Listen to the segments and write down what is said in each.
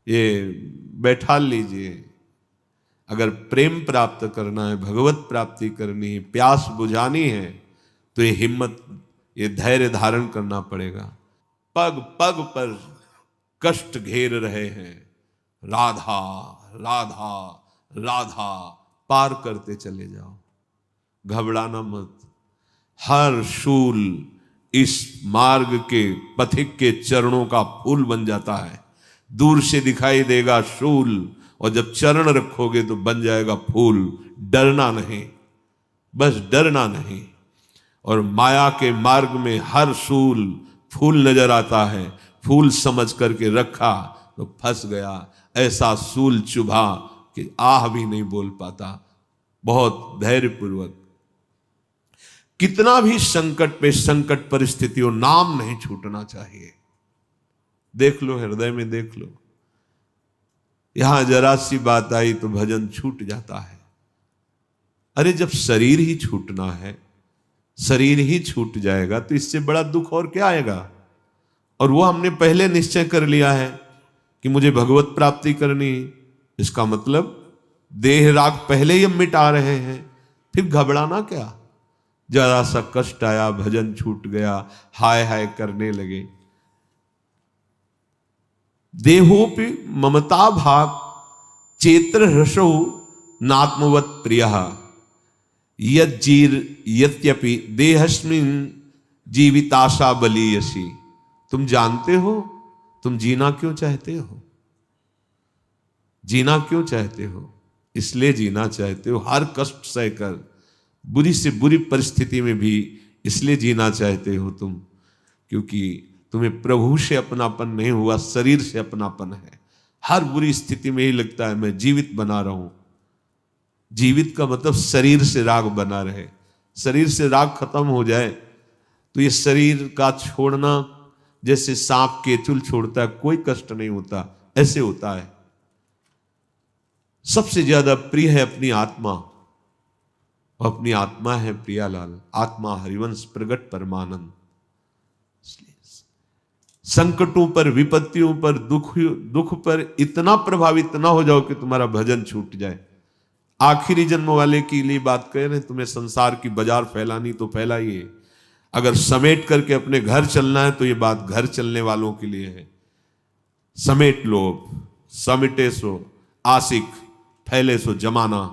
ये बैठा लीजिए। अगर प्रेम प्राप्त करना है, भगवत प्राप्ति करनी है, प्यास बुझानी है, तो ये हिम्मत, ये धैर्य धारण करना पड़ेगा। पग पग पर कष्ट घेर रहे हैं, राधा राधा राधा, पार करते चले जाओ, घबराना मत। हर शूल इस मार्ग के पथिक के चरणों का फूल बन जाता है। दूर से दिखाई देगा शूल, और जब चरण रखोगे तो बन जाएगा फूल। डरना नहीं, बस डरना नहीं। और माया के मार्ग में हर शूल फूल नजर आता है, फूल समझ करके रखा तो फंस गया। ऐसा शूल चुभा कि आह भी नहीं बोल पाता। बहुत धैर्यपूर्वक, कितना भी संकट पे संकट परिस्थितियों, नाम नहीं छूटना चाहिए। देख लो, हृदय में देख लो, यहां जरा सी बात आई तो भजन छूट जाता है। अरे जब शरीर ही छूटना है, शरीर ही छूट जाएगा तो इससे बड़ा दुख और क्या आएगा। और वो हमने पहले निश्चय कर लिया है कि मुझे भगवत प्राप्ति करनी, इसका मतलब देह राग पहले ही हम मिटा रहे हैं, फिर घबराना क्या। जरा सा कष्ट आया, भजन छूट गया, हाय हाय करने लगे। देहोपि ममता भाग चेत्र हृषो नात्मवत प्रिय यज्जीर यत्यपि देहस्मिन जीविताशा बलीयसी। तुम जानते हो तुम जीना क्यों चाहते हो? जीना क्यों चाहते हो? इसलिए जीना चाहते हो, हर कष्ट सहकर, बुरी से बुरी परिस्थिति में भी इसलिए जीना चाहते हो तुम, क्योंकि तुम्हें प्रभु से अपनापन नहीं हुआ, शरीर से अपनापन है। हर बुरी स्थिति में ही लगता है मैं जीवित बना रहूं। जीवित का मतलब शरीर से राग बना रहे। शरीर से राग खत्म हो जाए तो ये शरीर का छोड़ना जैसे सांप केचुल छोड़ता है, कोई कष्ट नहीं होता, ऐसे होता है। सबसे ज्यादा प्रिय है अपनी आत्मा, अपनी आत्मा है प्रियालाल। आत्मा हरिवंश प्रगट परमानंद। संकटों पर, विपत्तियों पर, दुख पर इतना प्रभावित ना हो जाओ कि तुम्हारा भजन छूट जाए। आखिरी जन्म वाले के लिए बात कह रहे हैं, तुम्हें संसार की बाजार फैलानी तो फैलाइए। अगर समेट करके अपने घर चलना है तो ये बात घर चलने वालों के लिए है। समेट लो, समिटे सो आशिक, फैले सो जमाना।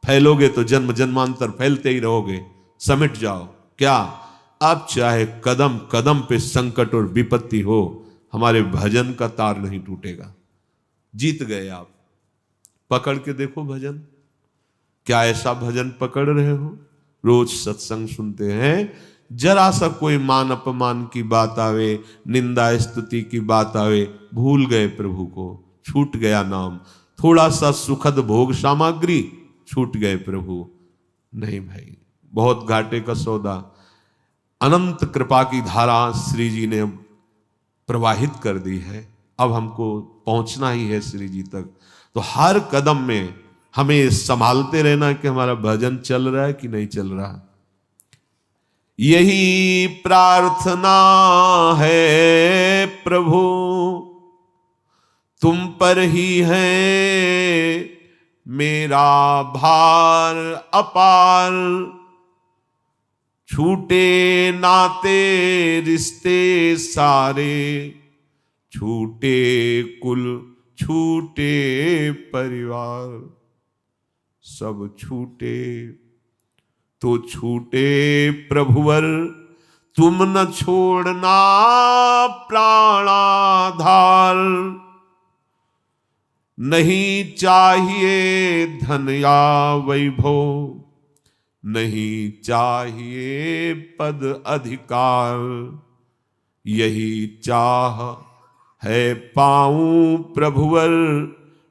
फैलोगे तो जन्म जन्मांतर फैलते ही रहोगे। समिट जाओ। क्या अब चाहे कदम कदम पे संकट और विपत्ति हो, हमारे भजन का तार नहीं टूटेगा। जीत गए आप। पकड़ के देखो भजन। क्या ऐसा भजन पकड़ रहे हो? रोज सत्संग सुनते हैं, जरा सा कोई मान अपमान की बात आवे, निंदा स्तुति की बात आवे, भूल गए प्रभु को, छूट गया नाम। थोड़ा सा सुखद भोग सामग्री, छूट गए प्रभु। नहीं भाई, बहुत घाटे का सौदा। अनंत कृपा की धारा श्री जी ने प्रवाहित कर दी है, अब हमको पहुंचना ही है श्री जी तक। तो हर कदम में हमें संभालते रहना कि हमारा भजन चल रहा है कि नहीं चल रहा। यही प्रार्थना है प्रभु, तुम पर ही है मेरा भार अपार। छूटे नाते रिश्ते सारे, छूटे कुल छूटे परिवार। सब छूटे तो छूटे प्रभुवर, तुम न छोड़ना प्राणाधार। नहीं चाहिए धन या वैभव, नहीं चाहिए पद अधिकार। यही चाह है पाऊं प्रभुवर,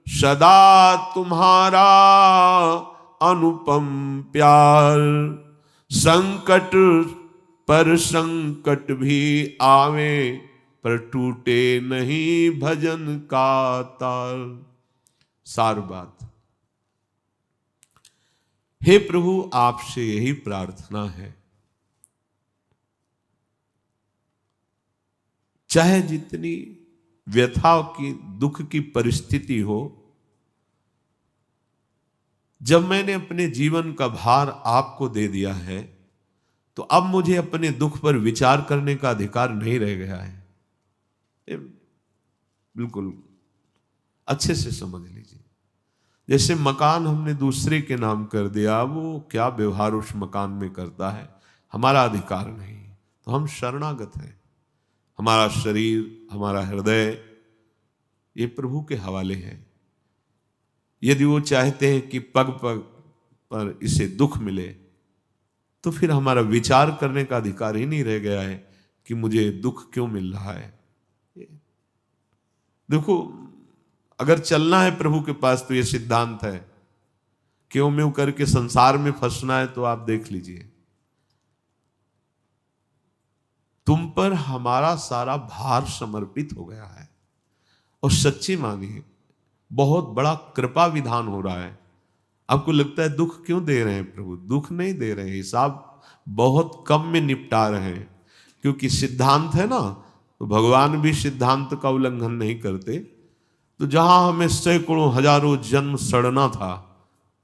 सदा तुम्हारा अनुपम प्यार। संकट पर संकट भी आवे, पर टूटे नहीं भजन का तार। सार बात। हे प्रभु, आपसे यही प्रार्थना है, चाहे जितनी व्यथा की, दुख की परिस्थिति हो, जब मैंने अपने जीवन का भार आपको दे दिया है तो अब मुझे अपने दुख पर विचार करने का अधिकार नहीं रह गया है। ये बिल्कुल अच्छे से समझ लीजिए। जैसे मकान हमने दूसरे के नाम कर दिया, वो क्या व्यवहार उस मकान में करता है हमारा अधिकार नहीं, तो हम शरणागत हैं। हमारा शरीर, हमारा हृदय, ये प्रभु के हवाले है। यदि वो चाहते हैं कि पग पग पर इसे दुख मिले, तो फिर हमारा विचार करने का अधिकार ही नहीं रह गया है कि मुझे दुख क्यों मिल रहा है। देखो, अगर चलना है प्रभु के पास तो ये सिद्धांत है, क्यों म्यों करके संसार में फंसना है तो आप देख लीजिए, तुम पर हमारा सारा भार समर्पित हो गया है। और सच्ची मानिए, बहुत बड़ा कृपा विधान हो रहा है। आपको लगता है दुख क्यों दे रहे हैं प्रभु? दुख नहीं दे रहे हैं, हिसाब बहुत कम में निपटा रहे हैं। क्योंकि सिद्धांत है ना, तो भगवान भी सिद्धांत का उल्लंघन नहीं करते। तो जहां हमें सैकड़ों हजारों जन्म सड़ना था,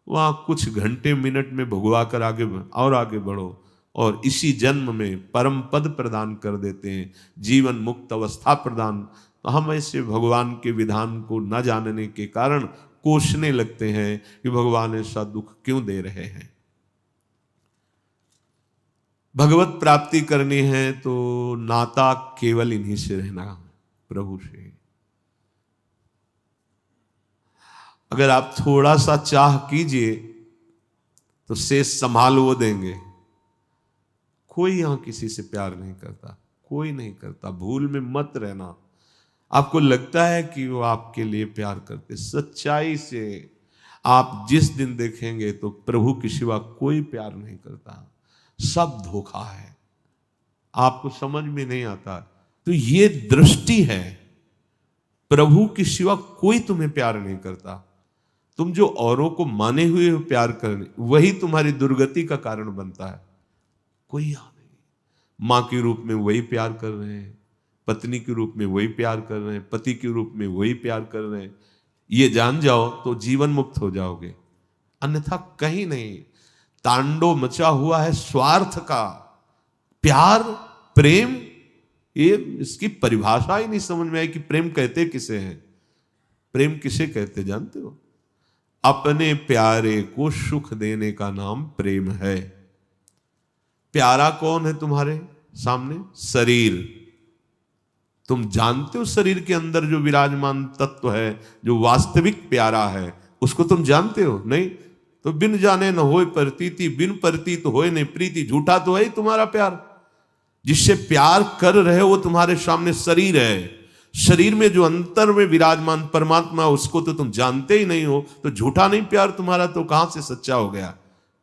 वहां कुछ घंटे मिनट में भुगवा कर आगे बढ़ो और इसी जन्म में परम पद प्रदान कर देते हैं, जीवन मुक्त अवस्था प्रदान। तो हम ऐसे भगवान के विधान को न जानने के कारण कोसने लगते हैं कि भगवान ऐसा दुख क्यों दे रहे हैं। भगवत प्राप्ति करनी है तो नाता केवल इन्हीं से रहना, प्रभु से। अगर आप थोड़ा सा चाह कीजिए तो शेष संभाल वो देंगे। कोई यहां किसी से प्यार नहीं करता, कोई नहीं करता। भूल में मत रहना। आपको लगता है कि वो आपके लिए प्यार करते, सच्चाई से आप जिस दिन देखेंगे तो प्रभु के सिवा कोई प्यार नहीं करता, सब धोखा है, आपको समझ में नहीं आता। तो ये दृष्टि है, प्रभु के सिवा कोई तुम्हें प्यार नहीं करता। तुम जो औरों को माने हुए हो प्यार करने, वही तुम्हारी दुर्गति का कारण बनता है। कोई यहाँ नहीं। मां के रूप में वही प्यार कर रहे हैं, पत्नी के रूप में वही प्यार कर रहे हैं, पति के रूप में वही प्यार कर रहे हैं। ये जान जाओ तो जीवन मुक्त हो जाओगे, अन्यथा कहीं नहीं। तांडव मचा हुआ है स्वार्थ का। प्यार, प्रेम, ये इसकी परिभाषा ही नहीं समझ में आई कि प्रेम कहते किसे हैं। प्रेम किसे कहते जानते हो? अपने प्यारे को सुख देने का नाम प्रेम है। प्यारा कौन है तुम्हारे सामने? शरीर। तुम जानते हो शरीर के अंदर जो विराजमान तत्व है, जो वास्तविक प्यारा है, उसको तुम जानते हो? नहीं। तो बिन जाने न होए प्रतीति, बिन प्रतीत होए नहीं प्रीति। झूठा तो है ही तुम्हारा प्यार। जिससे प्यार कर रहे हो वो तुम्हारे सामने शरीर है। शरीर में जो अंतर में विराजमान परमात्मा, उसको तो तुम जानते ही नहीं हो, तो झूठा नहीं प्यार तुम्हारा, तो कहां से सच्चा हो गया?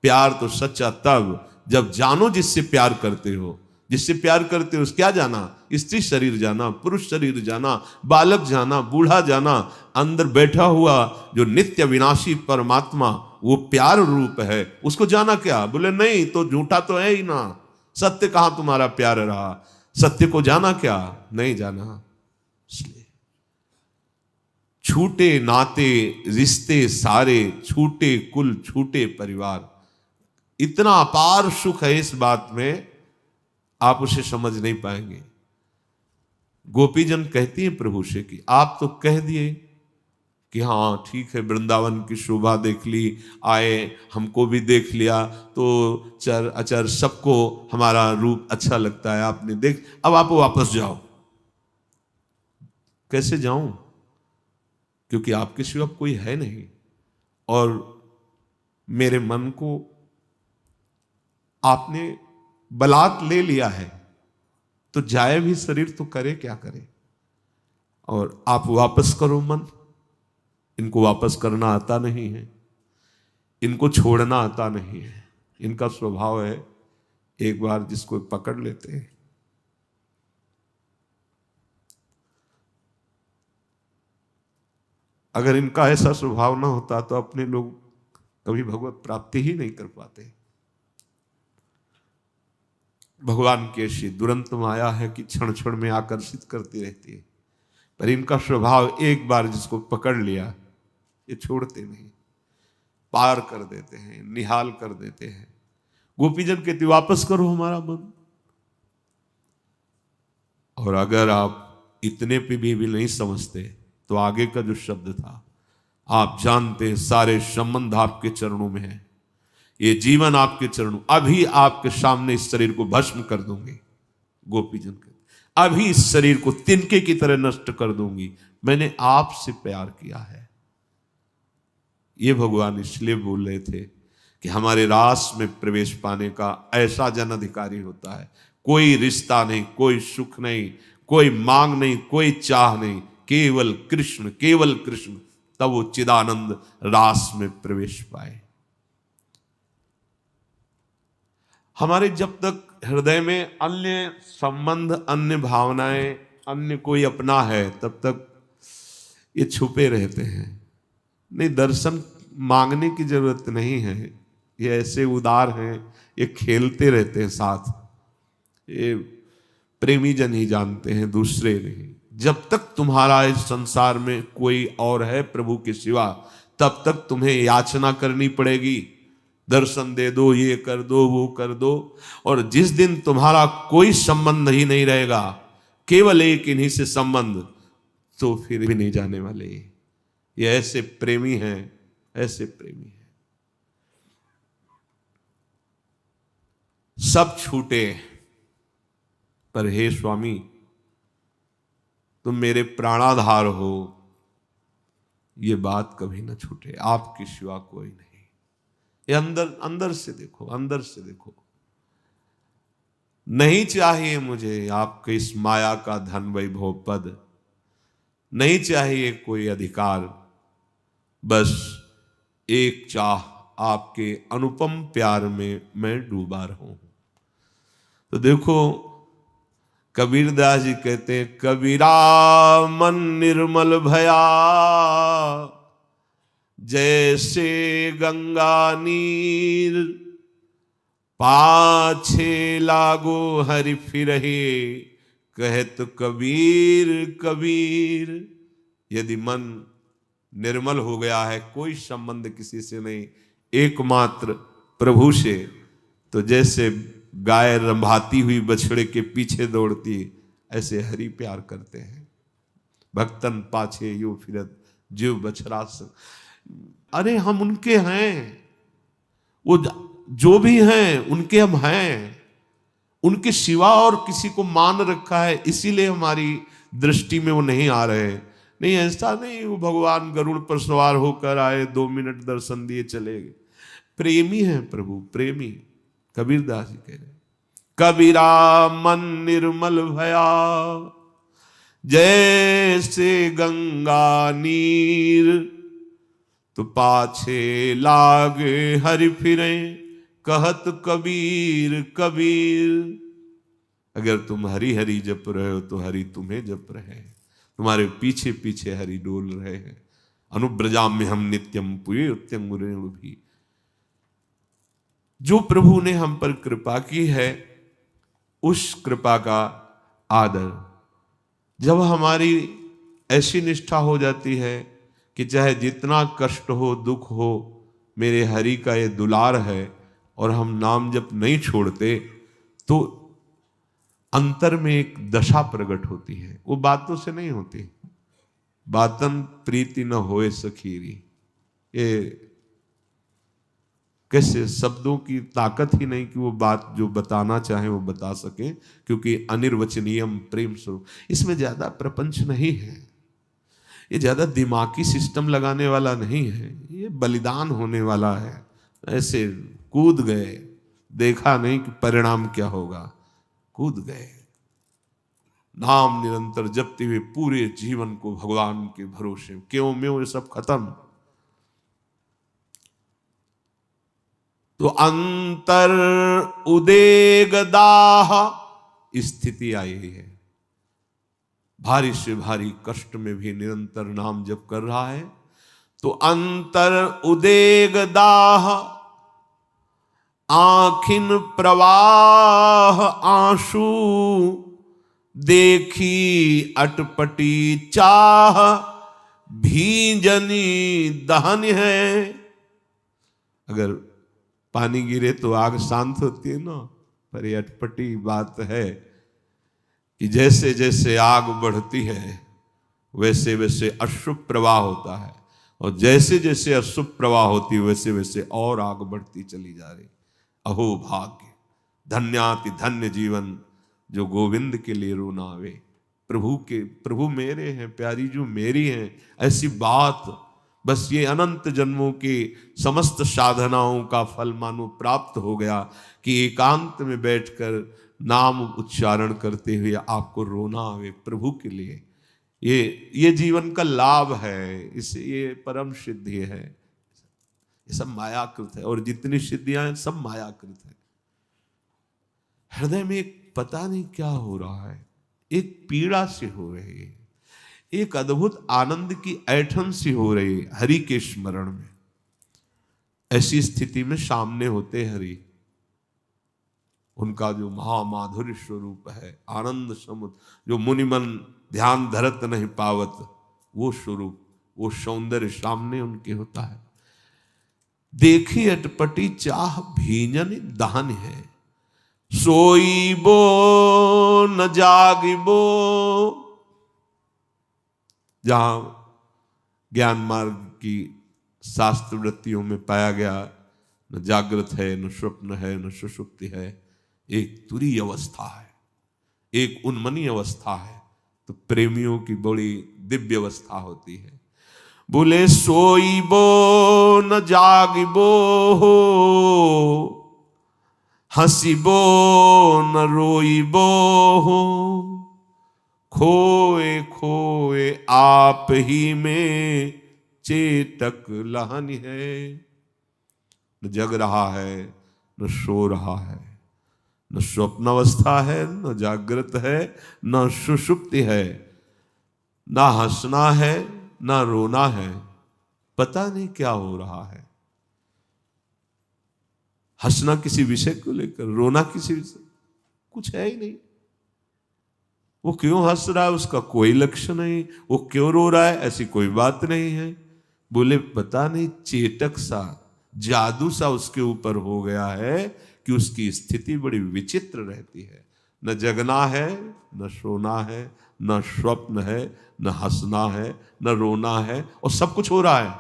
प्यार तो सच्चा तब जब जानो जिससे प्यार करते हो। जिससे प्यार करते हो क्या जाना? स्त्री शरीर जाना, पुरुष शरीर जाना, बालक जाना, बूढ़ा जाना। अंदर बैठा हुआ जो नित्य विनाशी परमात्मा, वो प्यार रूप है, उसको जाना क्या? बोले नहीं, तो झूठा तो है ही ना। सत्य कहां तुम्हारा प्यार रहा? सत्य को जाना क्या? नहीं जाना। इसलिए छूटे नाते रिश्ते सारे, छूटे कुल छूटे परिवार। इतना अपार सुख है इस बात में, आप उसे समझ नहीं पाएंगे। गोपीजन कहती हैं प्रभु से कि आप तो कह दिए कि हाँ ठीक है, वृंदावन की शोभा देख ली, आए, हमको भी देख लिया, तो चर अचर सबको हमारा रूप अच्छा लगता है, आपने देख, अब आप वापस जाओ। कैसे जाऊं? क्योंकि आपके सिवा कोई है नहीं, और मेरे मन को आपने बलात् ले लिया है, तो जाए भी शरीर तो करे क्या करे। और आप वापस करो मन। इनको वापस करना आता नहीं है, इनको छोड़ना आता नहीं है। इनका स्वभाव है, एक बार जिसको पकड़ लेते हैं, अगर इनका ऐसा स्वभाव ना होता तो अपने लोग कभी भगवत प्राप्ति ही नहीं कर पाते। भगवान की ऐसी दुरंत माया है कि क्षण क्षण में आकर्षित करती रहती है। पर इनका स्वभाव एक बार जिसको पकड़ लिया ये छोड़ते नहीं, पार कर देते हैं, निहाल कर देते हैं। गोपीजन कहते वापस करो हमारा मन। और अगर आप इतने पे भी नहीं समझते तो आगे का जो शब्द था, आप जानते हैं सारे संबंध आपके चरणों में है, ये जीवन आपके चरणों, अभी आपके सामने इस शरीर को भस्म कर दूंगी। गोपीजन कहते अभी इस शरीर को तिनके की तरह नष्ट कर दूंगी, मैंने आपसे प्यार किया है। ये भगवान इसलिए बोल रहे थे कि हमारे रास में प्रवेश पाने का ऐसा जन अधिकारी होता है, कोई रिश्ता नहीं, कोई सुख नहीं, कोई मांग नहीं, कोई चाह नहीं, केवल कृष्ण, केवल कृष्ण, तब वो चिदानंद रास में प्रवेश पाए। हमारे जब तक हृदय में अन्य संबंध, अन्य भावनाएं, अन्य कोई अपना है, तब तक ये छुपे रहते हैं। नहीं, दर्शन मांगने की जरूरत नहीं है, ये ऐसे उदार हैं, ये खेलते रहते हैं साथ, ये प्रेमी जन ही जानते हैं, दूसरे नहीं। जब तक तुम्हारा इस संसार में कोई और है प्रभु के सिवा, तब तक तुम्हें याचना करनी पड़ेगी, दर्शन दे दो, ये कर दो, वो कर दो। और जिस दिन तुम्हारा कोई संबंध ही नहीं रहेगा, केवल एक इन्हीं से संबंध, तो फिर भी नहीं जाने वाले। ये ऐसे प्रेमी हैं, ऐसे प्रेमी हैं। सब छूटे पर हे स्वामी तुम मेरे प्राणाधार हो, ये बात कभी ना छूटे, आपके सिवा कोई नहीं। ये अंदर अंदर से देखो, अंदर से देखो। नहीं चाहिए मुझे आपके इस माया का धन वैभव पद, नहीं चाहिए कोई अधिकार, बस एक चाह आपके अनुपम प्यार में मैं डूबा रहूं। तो देखो कबीरदास जी कहते हैं, कबीरा मन निर्मल भया, जैसे गंगा नीर, पाछे लागो हरि फिरहे, कहत कबीर कबीर। यदि मन निर्मल हो गया है, कोई संबंध किसी से नहीं, एकमात्र प्रभु से, तो जैसे गाय रंभाती हुई बछड़े के पीछे दौड़ती, ऐसे हरि प्यार करते हैं। भक्तन पाछे यू फिरत जीव बछड़ा। अरे हम उनके हैं, वो जो भी हैं उनके हम हैं, उनके सिवा और किसी को मान रखा है, इसीलिए हमारी दृष्टि में वो नहीं आ रहे। नहीं, ऐसा नहीं वो भगवान गरुड़ पर सवार होकर आए, 2 मिनट दर्शन दिए चले गए। प्रेमी है प्रभु, प्रेमी। कबीरदास जी कह रहे, कबीरा मन निर्मल भया, जैसे गंगा नीर, तो पाछे लागे हरि फिरे, कहत कबीर कबीर। अगर तुम हरि हरि जप रहे हो तो हरि तुम्हें जप रहे हैं, तुम्हारे पीछे पीछे हरि डोल रहे हैं। अनुब्रजाम में हम नित्यम पुए उत्तम भी। जो प्रभु ने हम पर कृपा की है, उस कृपा का आदर, जब हमारी ऐसी निष्ठा हो जाती है कि चाहे जितना कष्ट हो, दुख हो, मेरे हरि का ये दुलार है, और हम नाम जप नहीं छोड़ते, तो अंतर में एक दशा प्रकट होती है। वो बातों से नहीं होती। बातन प्रीति न होए सखीरी, ये कैसे, शब्दों की ताकत ही नहीं कि वो बात जो बताना चाहे वो बता सके, क्योंकि अनिर्वचनीयम प्रेम स्वरूप। इसमें ज्यादा प्रपंच नहीं है, ये ज्यादा दिमागी सिस्टम लगाने वाला नहीं है, ये बलिदान होने वाला है। ऐसे कूद गए, देखा नहीं कि परिणाम क्या होगा, कूद गए। नाम निरंतर जपते हुए पूरे जीवन को भगवान के भरोसे, क्यों में ये सब खत्म। तो अंतर उदेग दाह स्थिति आई है, भारी से भारी कष्ट में भी निरंतर नाम जप कर रहा है, तो अंतर उदेग दाह, आखिन प्रवाह आंसू, देखी अटपटी चाह भींजनी दहन है। अगर पानी गिरे तो आग शांत होती है ना, पर ये अटपटी बात है कि जैसे जैसे आग बढ़ती है वैसे वैसे अशुभ प्रवाह होता है, और जैसे जैसे अशुभ प्रवाह होती है वैसे वैसे और आग बढ़ती चली जा रही। अहो भाग्य, धन्याति धन्य जीवन जो गोविंद के लिए रो ना आवे। प्रभु मेरे हैं, प्यारी जो मेरी हैं, ऐसी बात बस ये अनंत जन्मों की समस्त साधनाओं का फल मानो प्राप्त हो गया कि एकांत में बैठकर नाम उच्चारण करते हुए आपको रोना आवे प्रभु के लिए। ये जीवन का लाभ है, इसे ये परम सिद्धि है। ये सब मायाकृत है, और जितनी सिद्धियां हैं सब मायाकृत है। हृदय में एक पता नहीं क्या हो रहा है, एक पीड़ा सी हो रही है, एक अद्भुत आनंद की ऐठन सी हो रही है हरि के स्मरण में। ऐसी स्थिति में सामने होते हरि, उनका जो महामाधुर्य स्वरूप है, आनंद समुद्र, जो मुनिमन ध्यान धरत नहीं पावत, वो स्वरूप, वो सौंदर्य सामने उनके होता है। देखी अटपटी चाह भींजन दहन है, सोईबो न जागिबो। जहां ज्ञान मार्ग की शास्त्र वृत्तियों में पाया गया, न जागृत है, न स्वप्न है, न सुषुप्ति है, एक तुरीय अवस्था है, एक उन्मनी अवस्था है। तो प्रेमियों की बड़ी दिव्य अवस्था होती है। बोले सोईबो न जागिबो, हंसीबो न रोईबो, खोए खोए आप ही में चेतक लहन है। न जग रहा है, न सो रहा है, न स्वप्न अवस्था है, न जागृत है, न सुषुप्ति है, ना हंसना है, ना रोना है, पता नहीं क्या हो रहा है। हंसना किसी विषय को लेकर, रोना किसी विषय, कुछ है ही नहीं। वो क्यों हंस रहा है उसका कोई लक्ष्य नहीं, वो क्यों रो रहा है ऐसी कोई बात नहीं है। बोले पता नहीं चेतक सा, जादू सा उसके ऊपर हो गया है कि उसकी स्थिति बड़ी विचित्र रहती है। न जगना है, न सोना है, न स्वप्न है, न हंसना है, न रोना है, और सब कुछ हो रहा है।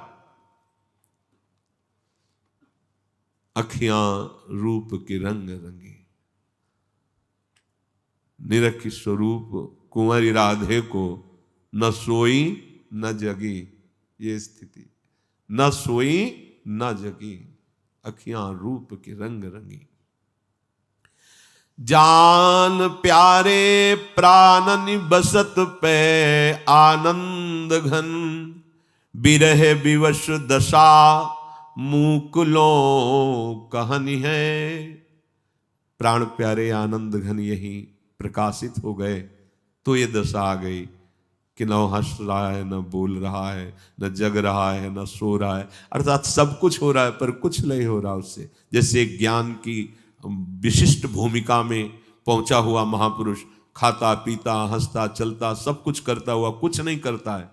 अखियां रूप के रंग रंगी, निरखी स्वरूप कुंवरी राधे को न सोई न जगी। ये स्थिति, न सोई न जगी, अखियां रूप के रंग रंगी। जान प्यारे प्राणन बसत पे आनंद घन, बिरह विवश दशा मुकुलों कहनी है। प्राण प्यारे आनंद घन यही प्रकाशित हो गए तो ये दशा आ गई कि न हंस रहा है, न बोल रहा है, न जग रहा है, न सो रहा है, अर्थात सब कुछ हो रहा है पर कुछ नहीं हो रहा उससे। जैसे ज्ञान की विशिष्ट भूमिका में पहुंचा हुआ महापुरुष खाता पीता हंसता चलता सब कुछ करता हुआ कुछ नहीं करता है,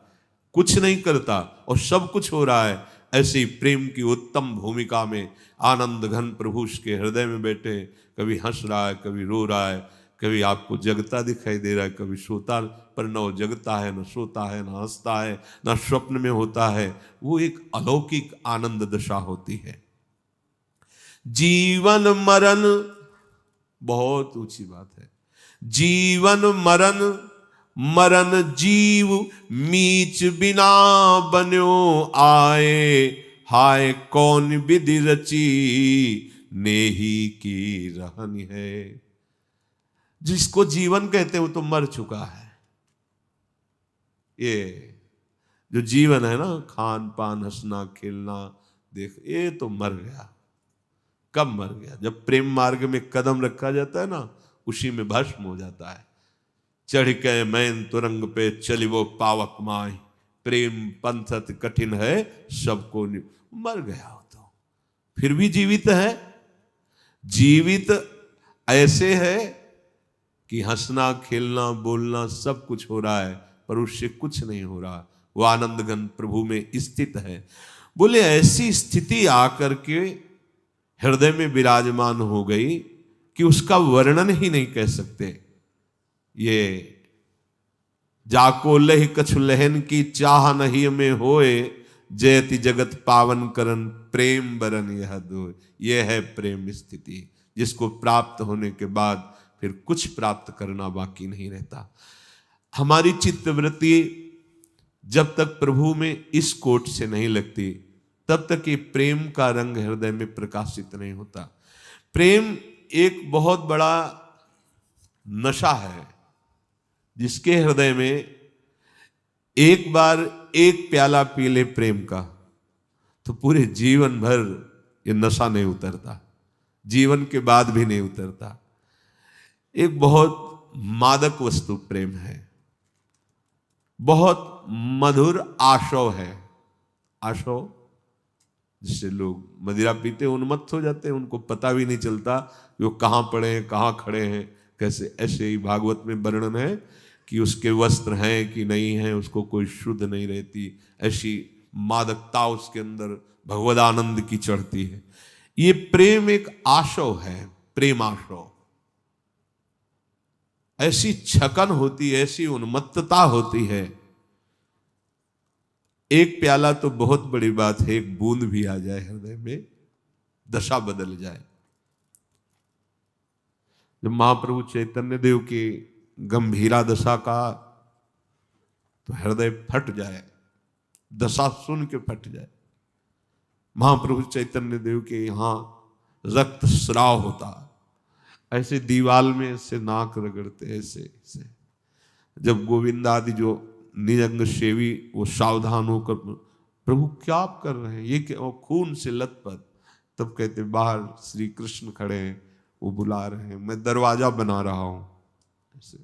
कुछ नहीं करता और सब कुछ हो रहा है। ऐसी प्रेम की उत्तम भूमिका में आनंद घन प्रभु के हृदय में बैठे, कभी हंस रहा है, कभी रो रहा है, कभी आपको जगता दिखाई दे रहा है, कभी सोता, पर न वो जगता है, न सोता है, न हंसता है, न स्वप्न में होता है। वो एक अलौकिक आनंद दशा होती है। जीवन मरण, बहुत ऊंची बात है, जीवन मरण, मरण जीव मीच बिना बन्यो आए, हाय कौन विधि रची नेही की रहन है। जिसको जीवन कहते हैं वो तो मर चुका है। ये जो जीवन है ना, खान पान हंसना खेलना देख, ये तो मर गया। कब मर गया? जब प्रेम मार्ग में कदम रखा जाता है ना, उसी में भस्म हो जाता है। चढ़ के मैन तुरंग पे चलिवो पावक माई, प्रेम पंथत कठिन है सबको। मर गया हो तो फिर भी जीवित है। जीवित ऐसे है कि हंसना खेलना बोलना सब कुछ हो रहा है, पर उससे कुछ नहीं हो रहा, वो आनंद घन प्रभु में स्थित है। बोले ऐसी स्थिति आकर के हृदय में विराजमान हो गई कि उसका वर्णन ही नहीं कर सकते। ये जाको लह कछु लहन की चाह नहीं में होए, जयति जगत पावन करन प्रेम बरन यह दो। यह है प्रेम स्थिति, जिसको प्राप्त होने के बाद फिर कुछ प्राप्त करना बाकी नहीं रहता। हमारी चित्तवृत्ति जब तक प्रभु में इस कोट से नहीं लगती, तब तक ये प्रेम का रंग हृदय में प्रकाशित नहीं होता। प्रेम एक बहुत बड़ा नशा है, जिसके हृदय में एक बार एक प्याला पी ले प्रेम का, तो पूरे जीवन भर ये नशा नहीं उतरता, जीवन के बाद भी नहीं उतरता। एक बहुत मादक वस्तु प्रेम है, बहुत मधुर आशव है। आशव जिससे लोग मदिरा पीते उन्मत्त हो जाते हैं, उनको पता भी नहीं चलता कि वो कहाँ पड़े हैं, कहाँ खड़े हैं, कैसे। ऐसे ही भागवत में वर्णन है कि उसके वस्त्र हैं कि नहीं हैं, उसको कोई शुद्ध नहीं रहती, ऐसी मादकता उसके अंदर भगवदानंद की चढ़ती है। ये प्रेम एक आशव है, प्रेम आशव। ऐसी छकन होती है, ऐसी उन्मत्तता होती है। एक प्याला तो बहुत बड़ी बात है, एक बूंद भी आ जाए हृदय में, दशा बदल जाए। जब महाप्रभु चैतन्य देव की गंभीरा दशा का, तो हृदय फट जाए, दशा सुन के फट जाए। महाप्रभु चैतन्य देव के यहाँ रक्त स्राव होता, ऐसे दीवाल में से नाक रगड़ते, ऐसे ऐसे। जब गोविंद आदि जो निजंग सेवी वो सावधान होकर, प्रभु क्या आप कर रहे हैं, ये क्या, और खून से लथपथ। तब कहते बाहर श्री कृष्ण खड़े हैं, वो बुला रहे हैं, मैं दरवाजा बना रहा हूं। ऐसे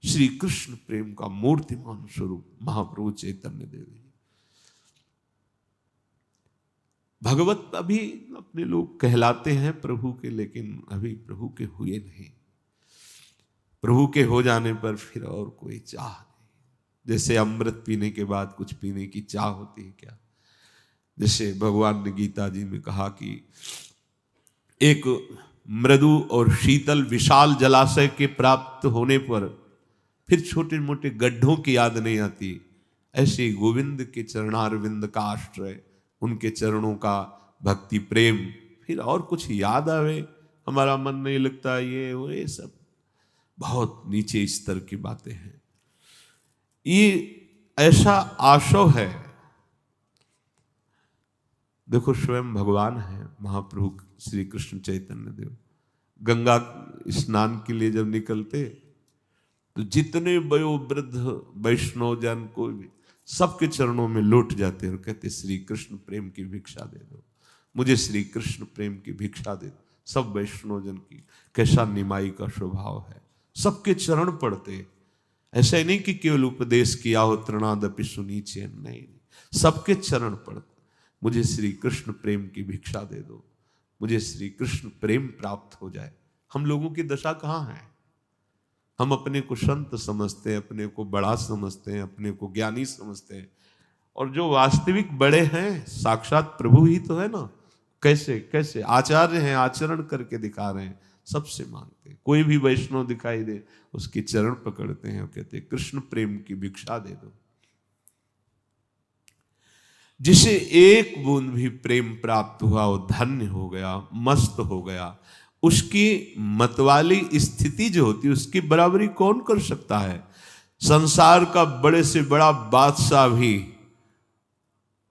श्री कृष्ण प्रेम का मूर्तिमान स्वरूप महाप्रभु चैतन्य देव। भगवत अभी अपने लोग कहलाते हैं प्रभु के, लेकिन अभी प्रभु के हुए नहीं। प्रभु के हो जाने पर फिर और कोई चाह नहीं। जैसे अमृत पीने के बाद कुछ पीने की चाह होती है क्या? जैसे भगवान ने गीता जी में कहा कि एक मृदु और शीतल विशाल जलाशय के प्राप्त होने पर फिर छोटे मोटे गड्ढों की याद नहीं आती, ऐसे गोविंद के चरणारविंद का आश्रय, उनके चरणों का भक्ति प्रेम, फिर और कुछ याद आवे हमारा मन नहीं लगता। ये सब बहुत नीचे स्तर की बातें हैं। ये ऐसा आशव है। देखो स्वयं भगवान है महाप्रभु श्री कृष्ण चैतन्य देव, गंगा स्नान के लिए जब निकलते तो जितने वयोवृद्ध वैष्णव जन को भी सबके चरणों में लौट जाते और कहते श्री कृष्ण प्रेम की भिक्षा दे दो, मुझे श्री कृष्ण प्रेम की भिक्षा दे दो। सब वैष्णव जन की कैसा निमाई का स्वभाव है, सबके चरण पड़ते। ऐसा ही नहीं कि केवल उपदेश किया हो तृणादपि सुनीचे, नहीं, सबके चरण पड़ते। मुझे श्री कृष्ण प्रेम की भिक्षा दे दो, मुझे श्री कृष्ण प्रेम प्राप्त हो जाए। हम लोगों की दशा कहाँ है? हम अपने को संत समझते हैं, अपने को बड़ा समझते हैं, अपने को ज्ञानी समझते हैं, और जो वास्तविक बड़े हैं साक्षात प्रभु ही तो है ना। कैसे कैसे आचार्य हैं, आचरण करके दिखा रहे हैं, सबसे मांगते हैं। कोई भी वैष्णव दिखाई दे उसके चरण पकड़ते हैं और कहते हैं कृष्ण प्रेम की भिक्षा दे दो। जिसे एक बूंद भी प्रेम प्राप्त हुआ वो धन्य हो गया, मस्त हो गया। उसकी मतवाली स्थिति जो होती है उसकी बराबरी कौन कर सकता है? संसार का बड़े से बड़ा बादशाह भी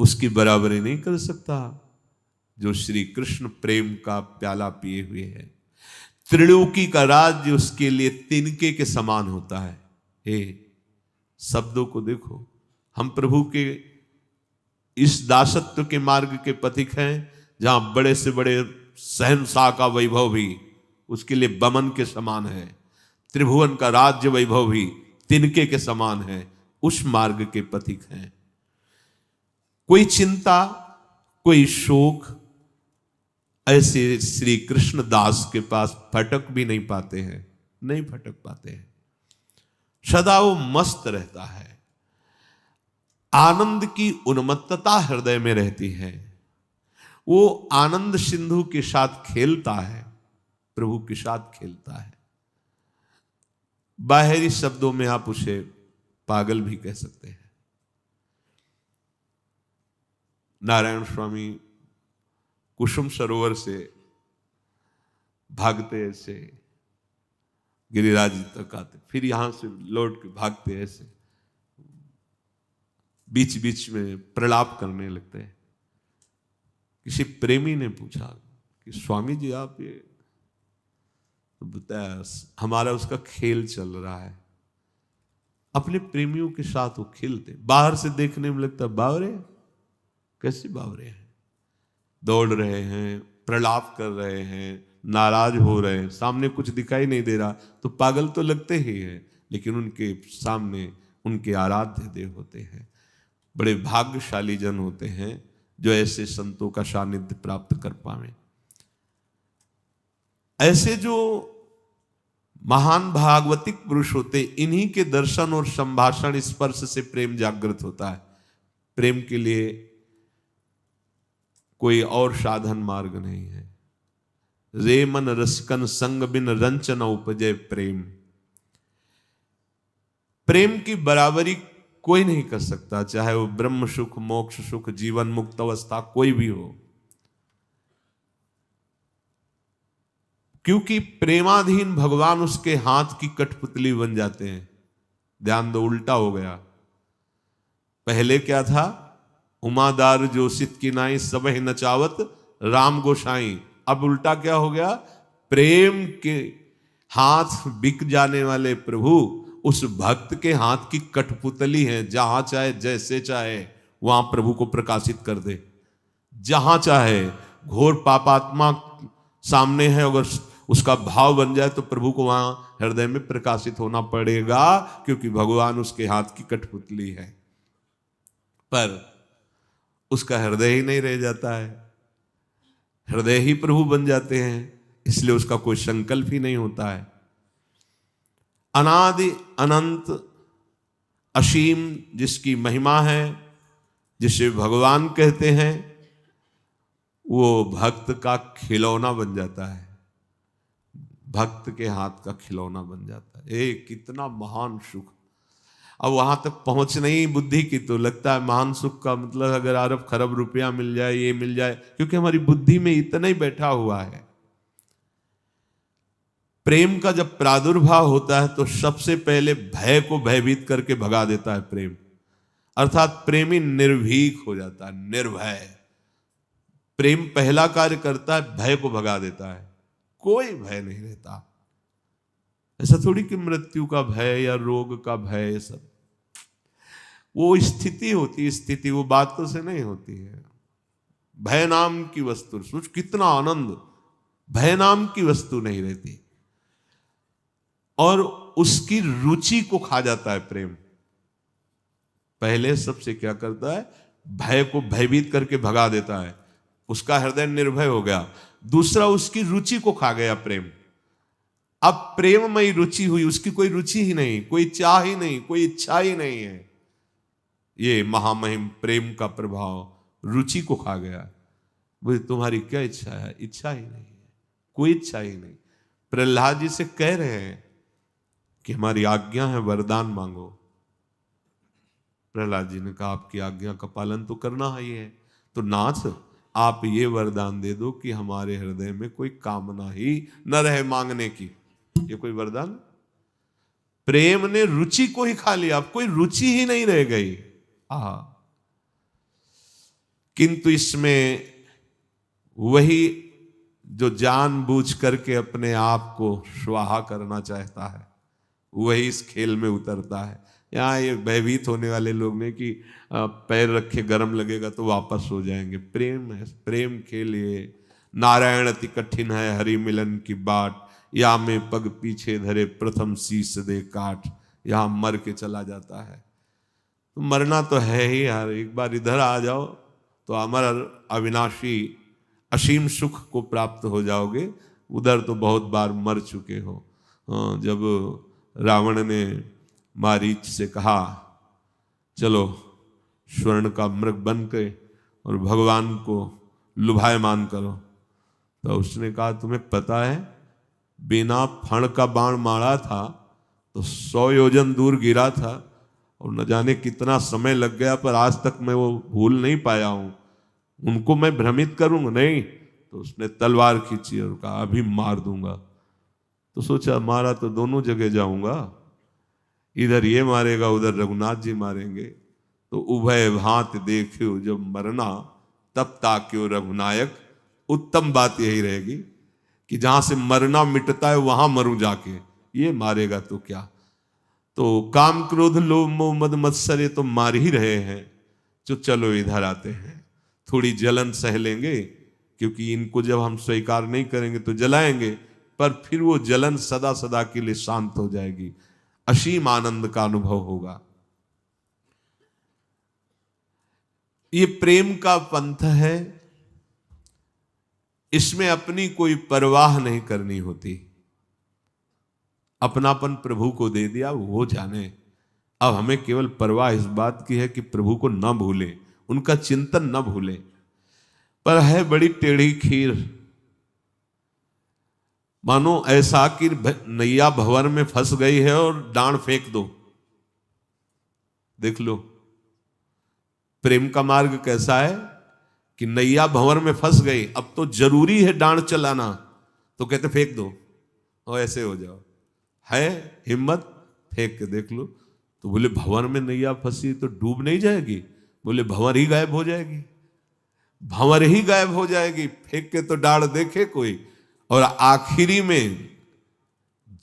उसकी बराबरी नहीं कर सकता, जो श्री कृष्ण प्रेम का प्याला पिए हुए है। त्रिलोकी का राज्य उसके लिए तिनके के समान होता है। हे शब्दों को देखो, हम प्रभु के इस दासत्व के मार्ग के पथिक हैं, जहां बड़े से बड़े शहंशाह का वैभव भी उसके लिए बमन के समान है, त्रिभुवन का राज्य वैभव भी तिनके के समान है। उस मार्ग के पथिक हैं। कोई चिंता, कोई शोक ऐसे श्री कृष्ण दास के पास फटक भी नहीं पाते हैं। नहीं भटक पाते हैं। सदा वो मस्त रहता है, आनंद की उन्मत्तता हृदय में रहती है। वो आनंद सिंधु के साथ खेलता है, प्रभु के साथ खेलता है। बाहरी शब्दों में आप उसे पागल भी कह सकते हैं। नारायण स्वामी कुसुम सरोवर से भागते ऐसे गिरिराज तक आते, फिर यहां से लौट के भागते ऐसे, बीच बीच में प्रलाप करने लगते हैं। किसी प्रेमी ने पूछा कि स्वामी जी आप ये, तो बताया हमारा उसका खेल चल रहा है। अपने प्रेमियों के साथ वो खेलते, बाहर से देखने में लगता बावरे, कैसे बावरे हैं, दौड़ रहे हैं, प्रलाप कर रहे हैं, नाराज हो रहे हैं, सामने कुछ दिखाई नहीं दे रहा तो पागल तो लगते ही हैं, लेकिन उनके सामने उनके आराध्य देव होते हैं। बड़े भाग्यशाली जन होते हैं जो ऐसे संतों का सानिध्य प्राप्त कर पावे। ऐसे जो महान भागवतिक पुरुष होते, इन्हीं के दर्शन और संभाषण स्पर्श से प्रेम जागृत होता है। प्रेम के लिए कोई और साधन मार्ग नहीं है। रे मन रसकन संग बिन रंच न उपजय प्रेम। प्रेम की बराबरी कोई नहीं कर सकता, चाहे वो ब्रह्म सुख, मोक्ष सुख, जीवन मुक्त अवस्था कोई भी हो, क्योंकि प्रेमाधीन भगवान उसके हाथ की कठपुतली बन जाते हैं। ध्यान दो, उल्टा हो गया। पहले क्या था? उमादार जोशित की नाई सबह नचावत राम गोसाई। अब उल्टा क्या हो गया? प्रेम के हाथ बिक जाने वाले प्रभु उस भक्त के हाथ की कठपुतली है। जहां चाहे जैसे चाहे वहां प्रभु को प्रकाशित कर दे। जहां चाहे घोर पापात्मा सामने है, अगर उसका भाव बन जाए तो प्रभु को वहां हृदय में प्रकाशित होना पड़ेगा, क्योंकि भगवान उसके हाथ की कठपुतली है। पर उसका हृदय ही नहीं रह जाता है, हृदय ही प्रभु बन जाते हैं, इसलिए उसका कोई संकल्प ही नहीं होता है। अनादि अनंत असीम जिसकी महिमा है, जिसे भगवान कहते हैं, वो भक्त का खिलौना बन जाता है, भक्त के हाथ का खिलौना बन जाता है। कितना महान सुख! अब वहां तक पहुंच नहीं बुद्धि की तो लगता है महान सुख का मतलब अगर अरब खरब रुपया मिल जाए, ये मिल जाए, क्योंकि हमारी बुद्धि में इतना ही बैठा हुआ है। प्रेम का जब प्रादुर्भाव होता है तो सबसे पहले भय को भयभीत करके भगा देता है प्रेम, अर्थात प्रेमी निर्भीक हो जाता है, निर्भय। प्रेम पहला कार्य करता है, भय को भगा देता है। कोई भय नहीं रहता। ऐसा थोड़ी कि मृत्यु का भय या रोग का भय, ये सब वो स्थिति होती है, स्थिति वो बातों से नहीं होती है। भय नाम की वस्तु, सोच कितना आनंद, भय नाम की वस्तु नहीं रहती। और उसकी रुचि को खा जाता है प्रेम। पहले सबसे क्या करता है? भय को भयभीत करके भगा देता है, उसका हृदय निर्भय हो गया। दूसरा, उसकी रुचि को खा गया प्रेम। अब प्रेममयी रुचि हुई, उसकी कोई रुचि ही नहीं, कोई चाह ही नहीं, कोई इच्छा ही नहीं है। ये महामहिम प्रेम का प्रभाव रुचि को खा गया। बोले तुम्हारी क्या इच्छा है? इच्छा ही नहीं है, कोई इच्छा ही नहीं। प्रहलाद जी से कह रहे हैं कि हमारी आज्ञा है, वरदान मांगो। प्रहलाद जी ने कहा आपकी आज्ञा का पालन तो करना ही है, तो नाथ आप ये वरदान दे दो कि हमारे हृदय में कोई कामना ही न रहे मांगने की। ये कोई वरदान? प्रेम ने रुचि को ही खा लिया, अब कोई रुचि ही नहीं रह गई। किंतु इसमें वही जो जानबूझ करके अपने आप को स्वाहा करना चाहता है, वही इस खेल में उतरता है। यहाँ ये भयभीत होने वाले लोग ने कि पैर रखे गर्म लगेगा तो वापस हो जाएंगे। प्रेम है, प्रेम के लिए नारायण अति कठिन है हरि मिलन की बाट, या में पग पीछे धरे प्रथम शीश दे काट। यहाँ मर के चला जाता है, तो मरना तो है ही यार। एक बार इधर आ जाओ तो अमर अविनाशी असीम सुख को प्राप्त हो जाओगे, उधर तो बहुत बार मर चुके हो। जब रावण ने मारीच से कहा चलो स्वर्ण का मृग बन के और भगवान को लुभायमान करो, तो उसने कहा तुम्हें पता है बिना फण का बाण मारा था तो 100 योजन दूर गिरा था और न जाने कितना समय लग गया, पर आज तक मैं वो भूल नहीं पाया हूं, उनको मैं भ्रमित करूंगा नहीं। तो उसने तलवार खींची और कहा अभी मार दूंगा। तो सोचा मारा तो दोनों जगह जाऊंगा, इधर ये मारेगा उधर रघुनाथ जी मारेंगे, तो उभय भांत देखियो जब मरना तब ताक्यो रघुनायक। उत्तम बात यही रहेगी कि जहां से मरना मिटता है वहां मरूं जाके, ये मारेगा तो क्या। तो काम क्रोध लोभ मोह मद मत्सर ये तो मार ही रहे हैं, जो चलो इधर आते हैं, थोड़ी जलन सह लेंगे, क्योंकि इनको जब हम स्वीकार नहीं करेंगे तो जलाएंगे, पर फिर वो जलन सदा सदा के लिए शांत हो जाएगी, असीम आनंद का अनुभव होगा। ये प्रेम का पंथ है, इसमें अपनी कोई परवाह नहीं करनी होती। अपनापन प्रभु को दे दिया, वो जाने। अब हमें केवल परवाह इस बात की है कि प्रभु को न भूले, उनका चिंतन न भूले। पर है बड़ी टेढ़ी खीर, मानो ऐसा कि नैया भंवर में फंस गई है और डांड फेंक दो। देख लो प्रेम का मार्ग कैसा है कि नैया भंवर में फंस गई, अब तो जरूरी है डांड चलाना, तो कहते फेंक दो और ऐसे हो जाओ। है हिम्मत, फेंक के देख लो। तो बोले भंवर में नैया फंसी तो डूब नहीं जाएगी? बोले भंवर ही गायब हो जाएगी, भंवर ही गायब हो जाएगी, फेंक के तो डांड देखे कोई। और आखिरी में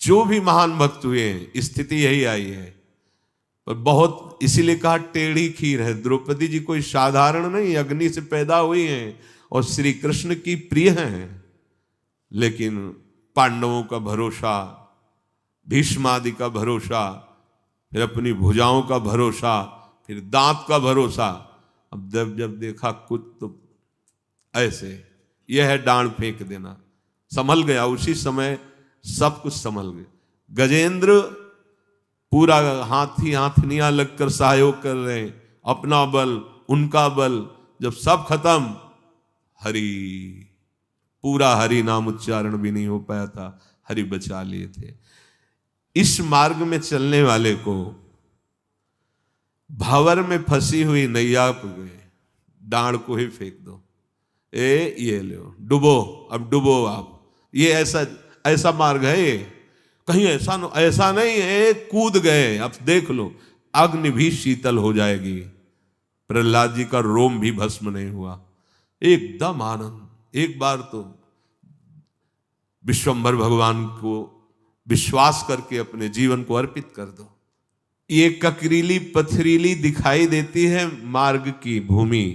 जो भी महान भक्त हुए हैं स्थिति यही आई है। पर बहुत इसीलिए कहा टेढ़ी खीर है। द्रौपदी जी कोई साधारण नहीं, अग्नि से पैदा हुई हैं और श्री कृष्ण की प्रिय हैं, लेकिन पांडवों का भरोसा, भीष्मादि का भरोसा, फिर अपनी भुजाओं का भरोसा, फिर दांत का भरोसा। अब जब देखा कुछ तो ऐसे, यह है डांड फेंक देना। संभल गया उसी समय, सब कुछ संभल गया। गजेंद्र पूरा हाथी हाथनियां लगकर सहयोग कर रहे हैं, अपना बल उनका बल, जब सब खत्म, हरि, पूरा हरि नाम उच्चारण भी नहीं हो पाया था, हरि बचा लिए थे। इस मार्ग में चलने वाले को भंवर में फंसी हुई नैया पे डांड को ही फेंक दो, ये लो डुबो, अब डुबो आप। ये ऐसा मार्ग है ये, कहीं ऐसा नहीं है कूद गए, अब देख लो अग्नि भी शीतल हो जाएगी, प्रहलाद जी का रोम भी भस्म नहीं हुआ, एकदम आनंद। एक बार तो विश्वंभर भगवान को विश्वास करके अपने जीवन को अर्पित कर दो। ये ककरीली पथरीली दिखाई देती है मार्ग की भूमि,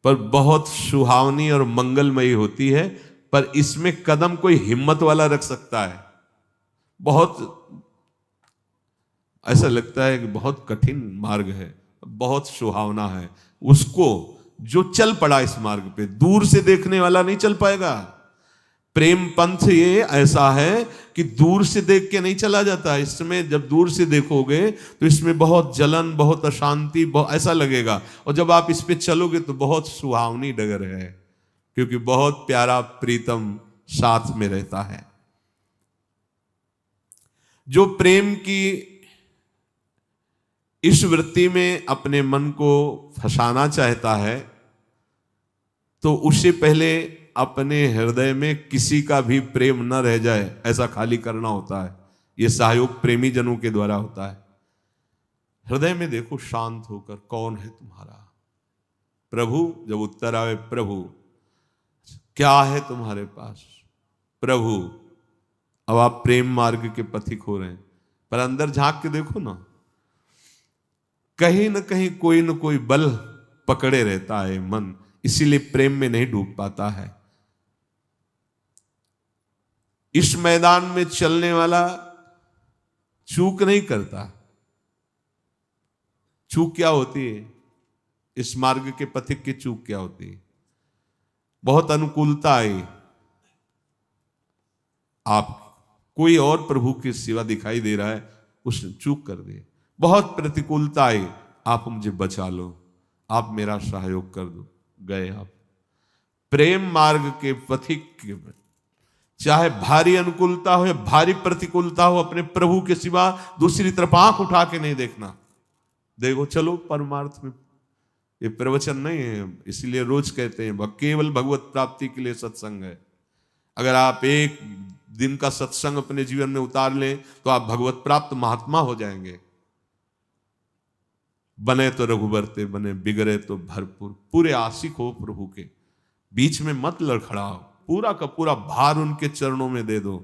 पर बहुत सुहावनी और मंगलमयी होती है। पर इसमें कदम कोई हिम्मत वाला रख सकता है। बहुत ऐसा लगता है कि बहुत कठिन मार्ग है, बहुत सुहावना है, उसको जो चल पड़ा इस मार्ग पे, दूर से देखने वाला नहीं चल पाएगा। प्रेम पंथ ये ऐसा है कि दूर से देख के नहीं चला जाता। इसमें जब दूर से देखोगे तो इसमें बहुत जलन, बहुत अशांति, बहुत ऐसा लगेगा, और जब आप इस पे चलोगे तो बहुत सुहावनी डगर है, क्योंकि बहुत प्यारा प्रीतम साथ में रहता है। जो प्रेम की इस वृत्ति में अपने मन को फंसाना चाहता है, तो उससे पहले अपने हृदय में किसी का भी प्रेम न रह जाए ऐसा खाली करना होता है। यह सहयोग प्रेमी जनों के द्वारा होता है। हृदय में देखो शांत होकर, कौन है तुम्हारा प्रभु? जब उत्तर आवे प्रभु, क्या है तुम्हारे पास प्रभु? अब आप प्रेम मार्ग के पथिक हो रहे हैं, पर अंदर झांक के देखो ना, कहीं न कहीं कोई न कोई बल पकड़े रहता है मन, इसीलिए प्रेम में नहीं डूब पाता है। इस मैदान में चलने वाला चूक नहीं करता। चूक क्या होती है? इस मार्ग के पथिक की चूक क्या होती है? बहुत अनुकूलता आई, आप कोई और प्रभु के सिवा दिखाई दे रहा है, उसने चूक कर दी। बहुत प्रतिकूलता आई, आप मुझे बचा लो, आप मेरा सहयोग कर दो, गए आप। प्रेम मार्ग के पथिक चाहे भारी अनुकूलता हो या भारी प्रतिकूलता हो, अपने प्रभु के सिवा दूसरी तरफ आंख उठा के नहीं देखना। देखो चलो परमार्थ में, ये प्रवचन नहीं है, इसीलिए रोज कहते हैं केवल भगवत प्राप्ति के लिए सत्संग है। अगर आप एक दिन का सत्संग अपने जीवन में उतार लें तो आप भगवत प्राप्त महात्मा हो जाएंगे। बने तो रघुबरते बने, बिगड़े तो भरपूर, पूरे आशिक हो प्रभु के, बीच में मत लड़खड़ाओ, पूरा का पूरा भार उनके चरणों में दे दो,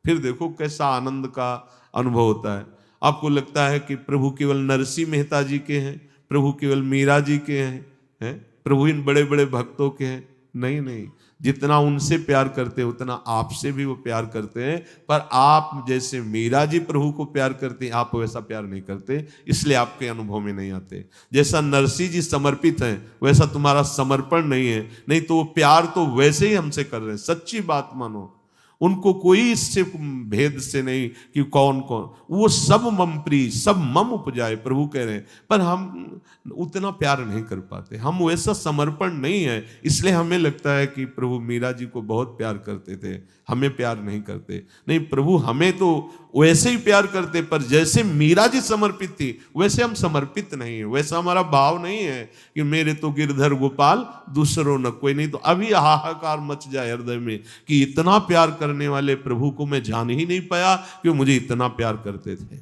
फिर देखो कैसा आनंद का अनुभव होता है। आपको लगता है कि प्रभु केवल नरसिंह मेहता जी के हैं, प्रभु केवल मीरा जी के हैं, प्रभु इन बड़े बड़े भक्तों के हैं? नहीं नहीं, जितना उनसे प्यार करते हैं उतना आपसे भी वो प्यार करते हैं। पर आप जैसे मीरा जी प्रभु को प्यार करते हैं, आप वैसा प्यार नहीं करते, इसलिए आपके अनुभव में नहीं आते। जैसा नरसिंह जी समर्पित हैं वैसा तुम्हारा समर्पण नहीं है, नहीं तो वो प्यार तो वैसे ही हमसे कर रहे हैं। सच्ची बात मानो, उनको कोई इससे भेद से नहीं कि कौन कौन, वो सब मम प्रिय, सब मम उपजाए, प्रभु कह रहे हैं। पर हम उतना प्यार नहीं कर पाते, हम वैसा समर्पण नहीं है, इसलिए हमें लगता है कि प्रभु मीरा जी को बहुत प्यार करते थे, हमें प्यार नहीं करते। नहीं, प्रभु हमें तो वैसे ही प्यार करते, पर जैसे मीरा जी समर्पित थी वैसे हम समर्पित नहीं है, वैसा हमारा भाव नहीं है कि मेरे तो गिरधर गोपाल दूसरों न कोई। नहीं तो अभी हाहाकार मच जाए हृदय में कि इतना प्यार करने वाले प्रभु को मैं जान ही नहीं पाया कि मुझे इतना प्यार करते थे।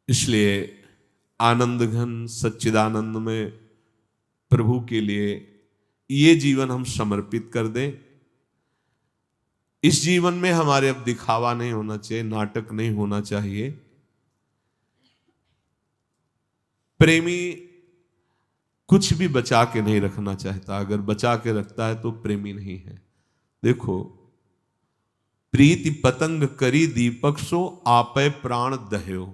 इसलिए आनंद घन सच्चिदानंद में प्रभु के लिए ये जीवन हम समर्पित कर दें। इस जीवन में हमारे अब दिखावा नहीं होना चाहिए, नाटक नहीं होना चाहिए। प्रेमी कुछ भी बचा के नहीं रखना चाहता, अगर बचा के रखता है तो प्रेमी नहीं है। देखो, प्रीति पतंग करी दीपक सो आपे प्राण दह्यो।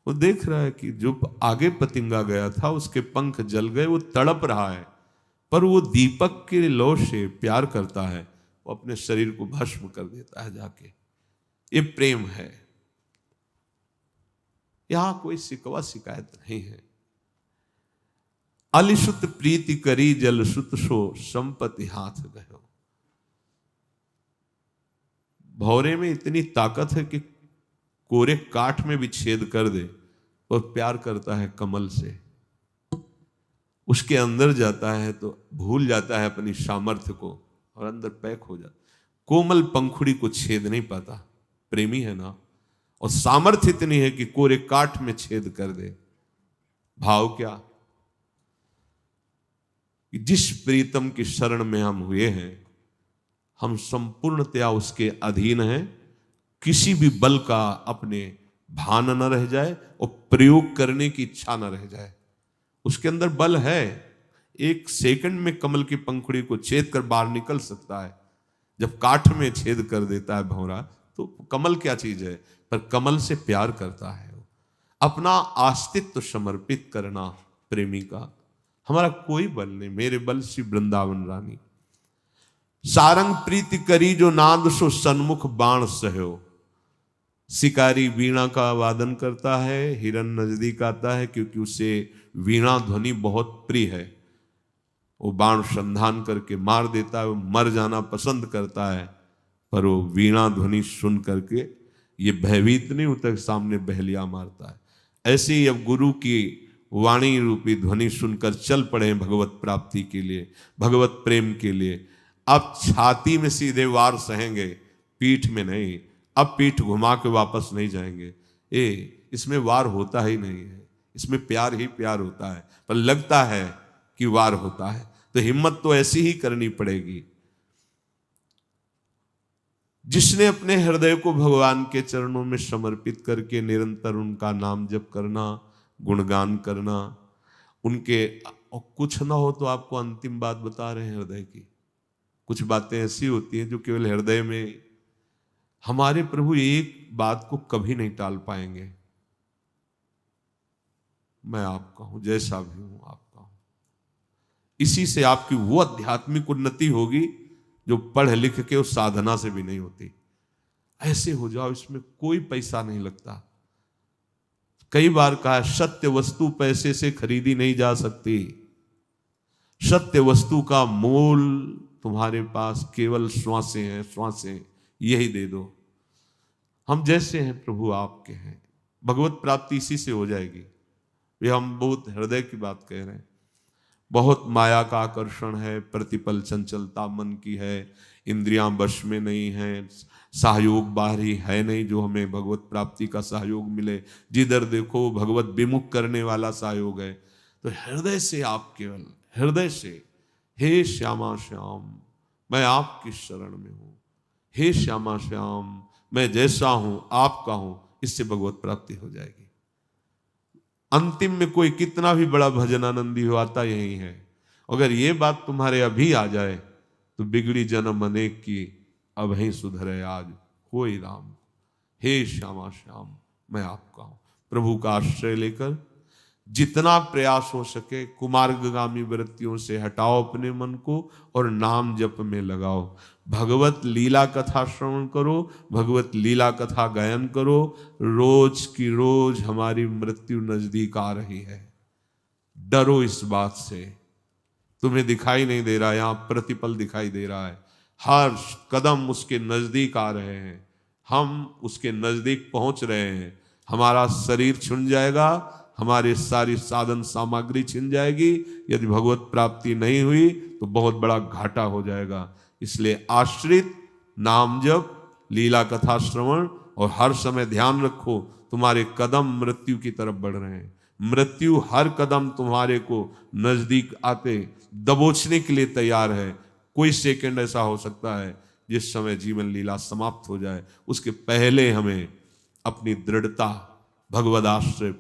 वो देख रहा है कि जो आगे पतंगा गया था उसके पंख जल गए, वो तड़प रहा है, पर वो दीपक के लौ से प्यार करता है, वो अपने शरीर को भस्म कर देता है जाके। ये प्रेम है, यहां कोई शिकवा शिकायत नहीं है। अलिसुत प्रीति करी जल सुत सो संपत्ति हाथ गयो। भौरे में इतनी ताकत है कि कोरे काठ में भी छेद कर दे, और प्यार करता है कमल से। उसके अंदर जाता है तो भूल जाता है अपनी सामर्थ्य को, और अंदर पैक हो जाता। कोमल पंखुड़ी को छेद नहीं पाता, प्रेमी है ना, और सामर्थ्य इतनी है कि कोरे काठ में छेद कर दे। भाव क्या कि जिस प्रीतम की शरण में हम हुए हैं, हम संपूर्णतया उसके अधीन हैं। किसी भी बल का अपने भान न रह जाए और प्रयोग करने की इच्छा न रह जाए। उसके अंदर बल है, एक सेकंड में कमल की पंखुड़ी को छेद कर बाहर निकल सकता है। जब काठ में छेद कर देता है भंवरा, तो कमल क्या चीज है, पर कमल से प्यार करता है। अपना अस्तित्व समर्पित करना प्रेमी का। हमारा कोई बल नहीं, मेरे बल श्री वृंदावन रानी। सारंग प्रीति करी जो नाद सो सन्मुख बाण सहयो। शिकारी वीणा का वादन करता है, हिरन नजदीक आता है क्योंकि उसे वीणा ध्वनि बहुत प्रिय है। वो बाण संधान करके मार देता है, वो मर जाना पसंद करता है, पर वो वीणा ध्वनि सुन करके ये भयभीत नहीं होता कि सामने बहलिया मारता है। ऐसे ही अब गुरु की वाणी रूपी ध्वनि सुनकर चल पड़े भगवत प्राप्ति के लिए, भगवत प्रेम के लिए। अब छाती में सीधे वार सहेंगे, पीठ में नहीं। अब पीठ घुमा के वापस नहीं जाएंगे। इसमें वार होता ही नहीं है, इसमें प्यार ही प्यार होता है, पर लगता है कि वार होता है। तो हिम्मत तो ऐसी ही करनी पड़ेगी। जिसने अपने हृदय को भगवान के चरणों में समर्पित करके निरंतर उनका नाम जप करना, गुणगान करना, उनके कुछ ना हो तो आपको अंतिम बात बता रहे हैं हृदय की। कुछ बातें ऐसी होती हैं जो केवल हृदय में, हमारे प्रभु एक बात को कभी नहीं टाल पाएंगे। मैं आपका हूं, जैसा भी हूं आपका हूं। इसी से आपकी वो आध्यात्मिक उन्नति होगी जो पढ़ लिख के उस साधना से भी नहीं होती। ऐसे हो जाओ, इसमें कोई पैसा नहीं लगता। कई बार कहा, सत्य वस्तु पैसे से खरीदी नहीं जा सकती। सत्य वस्तु का मोल तुम्हारे पास केवल श्वासें हैं, श्वासें, यही दे दो। हम जैसे हैं प्रभु आपके हैं, भगवत प्राप्ति इसी से हो जाएगी। वे हम बहुत हृदय की बात कह रहे हैं। बहुत माया का आकर्षण है, प्रतिपल चंचलता मन की है, इंद्रियां वश में नहीं है, सहयोग बाहरी है नहीं जो हमें भगवत प्राप्ति का सहयोग मिले। जिधर देखो भगवत विमुख करने वाला सहयोग है। तो हृदय से आप केवल हृदय से, हे श्यामा श्याम मैं आपकी शरण में हूं, हे श्यामा श्याम मैं जैसा हूं आपका हूं, इससे भगवत प्राप्ति हो जाएगी। अंतिम में कोई कितना भी बड़ा भजनानंदी हो, आता यही है। अगर ये बात तुम्हारे अभी आ जाए तो बिगड़ी जन्म अनेक की, अब ही सुधरे आज कोई राम। हे श्यामा श्याम मैं आपका हूं। प्रभु का आश्रय लेकर जितना प्रयास हो सके कुमार्गगामी वृत्तियों से हटाओ अपने मन को और नाम जप में लगाओ। भगवत लीला कथा श्रवण करो, भगवत लीला कथा गायन करो। रोज की रोज हमारी मृत्यु नजदीक आ रही है। डरो इस बात से। तुम्हें दिखाई नहीं दे रहा, यहां प्रतिपल दिखाई दे रहा है। हर कदम उसके नजदीक आ रहे हैं, हम उसके नजदीक पहुंच रहे हैं। हमारा शरीर छूट जाएगा, हमारे सारी साधन सामग्री छिन जाएगी। यदि भगवत प्राप्ति नहीं हुई तो बहुत बड़ा घाटा हो जाएगा। इसलिए आश्रित नाम जप, लीला कथा श्रवण और हर समय ध्यान रखो तुम्हारे कदम मृत्यु की तरफ बढ़ रहे हैं। मृत्यु हर कदम तुम्हारे को नजदीक आते दबोचने के लिए तैयार है। कोई सेकंड ऐसा हो सकता है जिस समय जीवन लीला समाप्त हो जाए। उसके पहले हमें अपनी दृढ़ता भगवद आश्रय